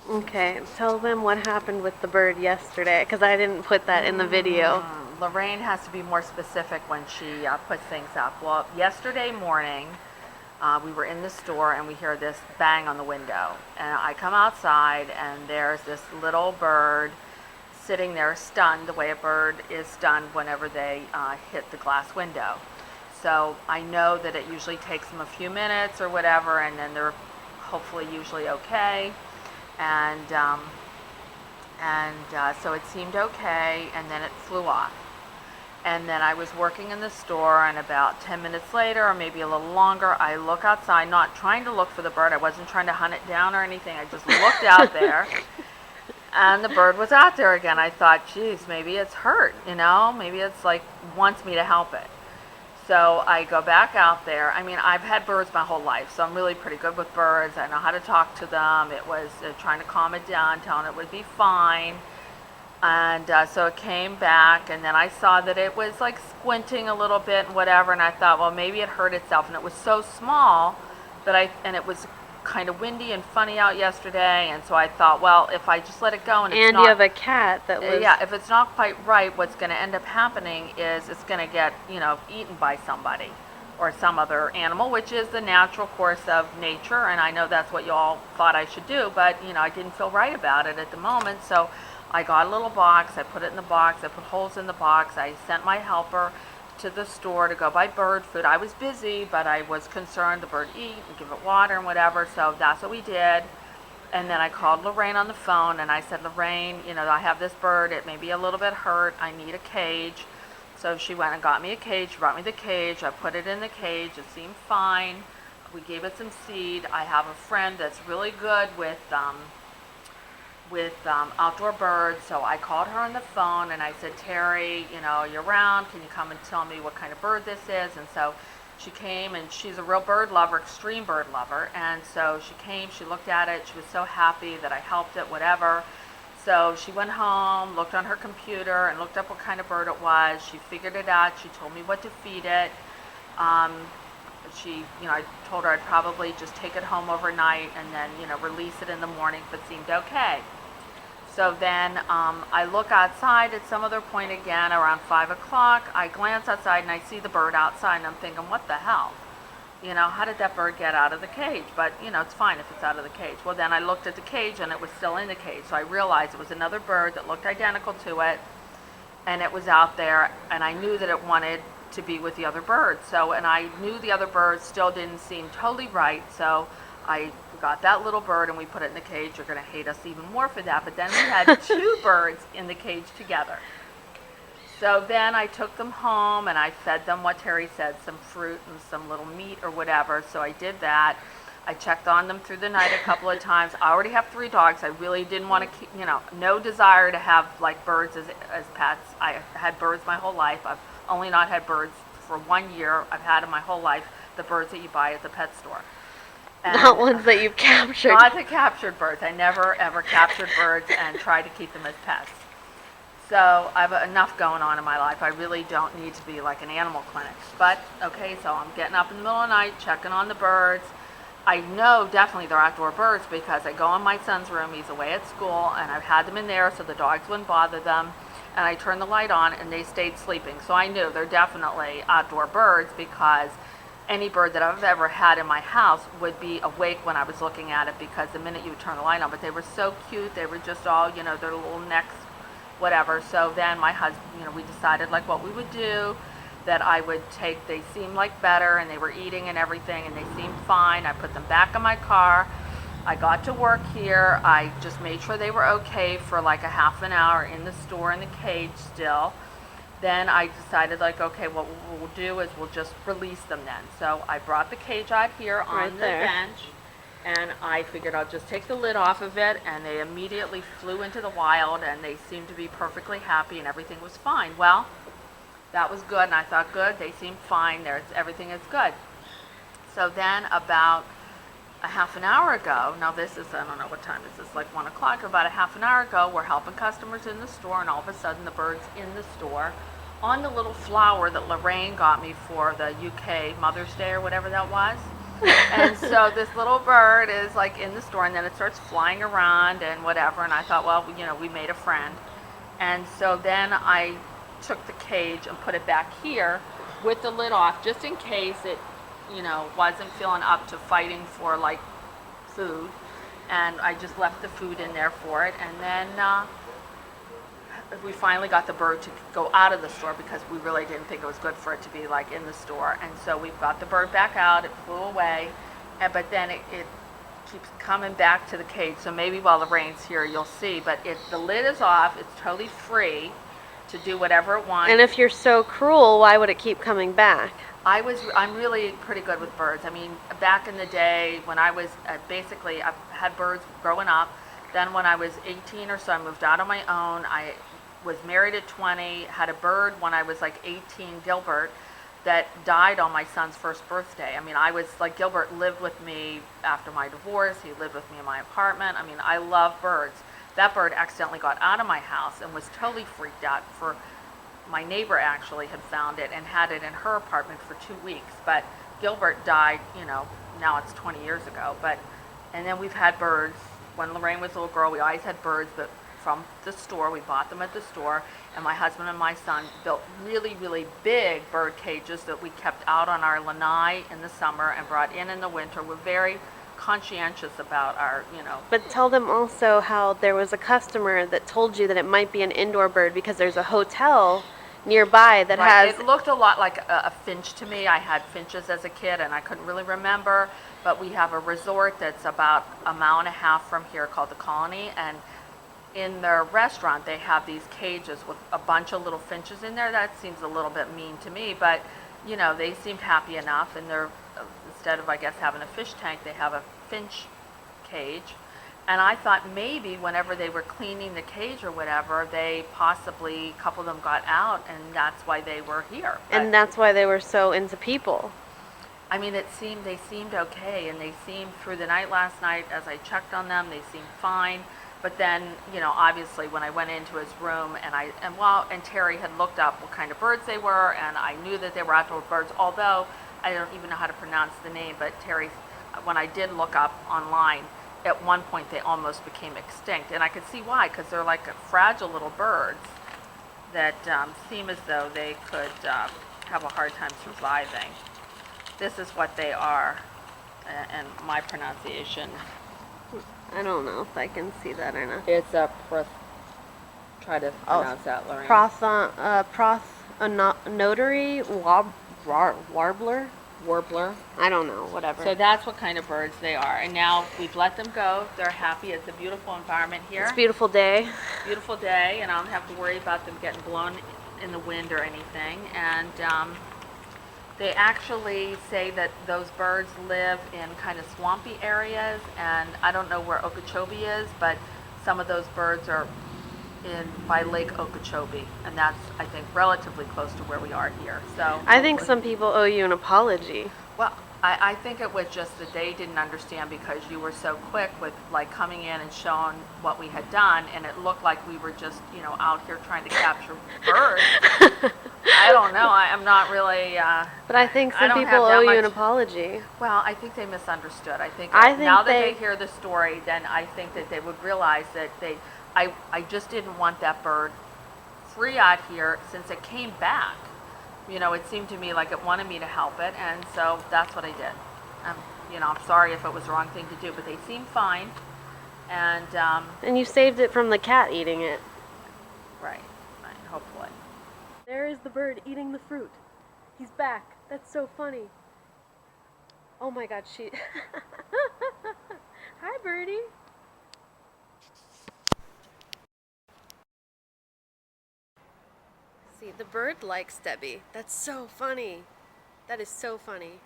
Okay, tell them what happened with the bird yesterday, because I didn't put that in the video. Lorraine has to be more specific when she puts things up. Well, yesterday morning, we were in the store and we hear this bang on the window. And I come outside and there's this little bird sitting there stunned, the way a bird is stunned whenever they hit the glass window. So I know that it usually takes them a few minutes or whatever, and then they're hopefully usually okay. And so it seemed okay, and then it flew off. And then I was working in the store, and about 10 minutes later, or maybe a little longer, I look outside, not trying to look for the bird. I wasn't trying to hunt it down or anything. I just looked out there, and the bird was out there again. I thought, geez, maybe it's hurt, maybe it's like wants me to help it. So I go back out there. I mean, I've had birds my whole life, so I'm really pretty good with birds. I know how to talk to them. It was trying to calm it down, telling it would be fine. And so it came back, and then I saw that it was like squinting a little bit and whatever, and I thought, well, maybe it hurt itself. And it was so small and it was kind of windy and funny out yesterday, and so I thought, well, if I just let it go and it's And not, you have a cat that was... yeah, if it's not quite right, what's going to end up happening is it's going to get, eaten by somebody or some other animal, which is the natural course of nature, and I know that's what you all thought I should do, but, I didn't feel right about it at the moment, so I got a little box, I put it in the box, I put holes in the box, I sent my helper to the store to go buy bird food. I was busy, but I was concerned the bird eat and give it water and whatever, so that's what we did. And then I called Lorraine on the phone and I said, Lorraine, I have this bird, it may be a little bit hurt, I need a cage. So she went and got me a cage, brought me the cage, I put it in the cage, it seemed fine. We gave it some seed. I have a friend that's really good with outdoor birds, so I called her on the phone and I said, Terry, you're around, can you come and tell me what kind of bird this is? And so she came, and she's a real bird lover, extreme bird lover, and so she came, she looked at it, she was so happy that I helped it, whatever. So she went home, looked on her computer, and looked up what kind of bird it was. She figured it out, she told me what to feed it. I told her I'd probably just take it home overnight and then, release it in the morning if it seemed okay. So then I look outside at some other point again around 5 o'clock. I glance outside and I see the bird outside and I'm thinking, what the hell? How did that bird get out of the cage? But, it's fine if it's out of the cage. Well, then I looked at the cage and it was still in the cage. So I realized it was another bird that looked identical to it, and it was out there, and I knew that it wanted to be with the other birds. And I knew the other birds still didn't seem totally right, so I got that little bird and we put it in the cage. You're going to hate us even more for that, but then we had two birds in the cage together. So then I took them home and I fed them what Terry said, some fruit and some little meat or whatever. So I did that. I checked on them through the night a couple of times. I already have 3 dogs. I really didn't want to keep, no desire to have like birds as pets. I had birds my whole life. I've only not had birds for 1 year. I've had them my whole life, the birds that you buy at the pet store. And Not ones that you've captured. not the captured birds. I never ever captured birds and tried to keep them as pets. So I have enough going on in my life. I really don't need to be like an animal clinic. But, okay, so I'm getting up in the middle of the night, checking on the birds. I know definitely they're outdoor birds because I go in my son's room, he's away at school, and I've had them in there so the dogs wouldn't bother them. And I turned the light on and they stayed sleeping. So I knew they're definitely outdoor birds because any bird that I've ever had in my house would be awake when I was looking at it, because the minute you turn the light on, but they were so cute, they were just all, their little necks, whatever. So then my husband, we decided like what we would do, that I would take, they seemed like better and they were eating and everything and they seemed fine. I put them back in my car. I got to work here. I just made sure they were okay for like a half an hour in the store in the cage still. Then I decided like, okay, what we'll do is we'll just release them then. So I brought the cage out here on Right the there. bench, and I figured I'll just take the lid off of it, and they immediately flew into the wild, and they seemed to be perfectly happy, and everything was fine. Well, that was good, and I thought, good, they seem fine, everything is good. So then about a half an hour ago, now this is, I don't know what time this is, like 1 o'clock, about a half an hour ago, we're helping customers in the store, and all of a sudden the bird's in the store on the little flower that Lorraine got me for the UK Mother's Day or whatever that was. And so this little bird is like in the store, and then it starts flying around and whatever. And I thought, well, we made a friend. And so then I took the cage and put it back here with the lid off, just in case it, wasn't feeling up to fighting for like food. And I just left the food in there for it. And then we finally got the bird to go out of the store because we really didn't think it was good for it to be like in the store. And so we got the bird back out. It flew away, but then it keeps coming back to the cage. So maybe while the rain's here, you'll see. But if the lid is off, it's totally free to do whatever it wants. And if you're so cruel, why would it keep coming back? I'm really pretty good with birds. I mean, back in the day when I was basically, I've had birds growing up. Then when I was 18 or so, I moved out on my own. I was married at 20, had a bird when I was like 18, Gilbert, that died on my son's first birthday. I mean, I was like, Gilbert lived with me after my divorce. He lived with me in my apartment. I mean, I love birds. That bird accidentally got out of my house and was totally freaked out. My neighbor actually had found it and had it in her apartment for 2 weeks. But Gilbert died, now it's 20 years ago. And then we've had birds. When Lorraine was a little girl, we always had birds, but from the store. We bought them at the store. And my husband and my son built really, really big bird cages that we kept out on our lanai in the summer and brought in the winter. We're very conscientious about our. But tell them also how there was a customer that told you that it might be an indoor bird because there's a hotel nearby that Right. has. It looked a lot like a finch to me. I had finches as a kid and I couldn't really remember, but we have a resort that's about a mile and a half from here called the Colony, and in their restaurant they have these cages with a bunch of little finches in there. That seems a little bit mean to me, but they seemed happy enough, and they're, instead of I guess having a fish tank, they have a finch cage. And I thought maybe whenever they were cleaning the cage or whatever, they possibly, a couple of them got out, and that's why they were here. And that's why they were so into people. I mean, they seemed okay, and they seemed through the night last night, as I checked on them, they seemed fine. But then, obviously when I went into his room and Terry had looked up what kind of birds they were, and I knew that they were outdoor birds, although I don't even know how to pronounce the name, but Terry, when I did look up online, at one point they almost became extinct, and I could see why, because they're like fragile little birds that seem as though they could have a hard time surviving. This is what they are, and my pronunciation. I don't know if I can see that or not. It's a try to pronounce that, Lorraine. Notary warbler. I don't know, whatever. So that's what kind of birds they are. And now we've let them go. They're happy. It's a beautiful environment here. It's a beautiful day. Beautiful day, and I don't have to worry about them getting blown in the wind or anything. And they actually say that those birds live in kind of swampy areas, and I don't know where Okeechobee is, but some of those birds are by Lake Okeechobee, and that's, I think, relatively close to where we are here. So I think some people owe you an apology. Well, I think it was just that they didn't understand because you were so quick with like coming in and showing what we had done, and it looked like we were just, out here trying to capture birds. I don't know. I'm not really. But I think some people owe you an apology. Well, I think they misunderstood. I think that now that they hear the story, then I think that they would realize that I just didn't want that bird free out here since it came back. It seemed to me like it wanted me to help it, and so that's what I did. I'm sorry if it was the wrong thing to do, but they seem fine, and and you saved it from the cat eating it. Right, hopefully. There is the bird eating the fruit. He's back. That's so funny. Oh my God, Hi, birdie. See, the bird likes Debbie. That's so funny. That is so funny.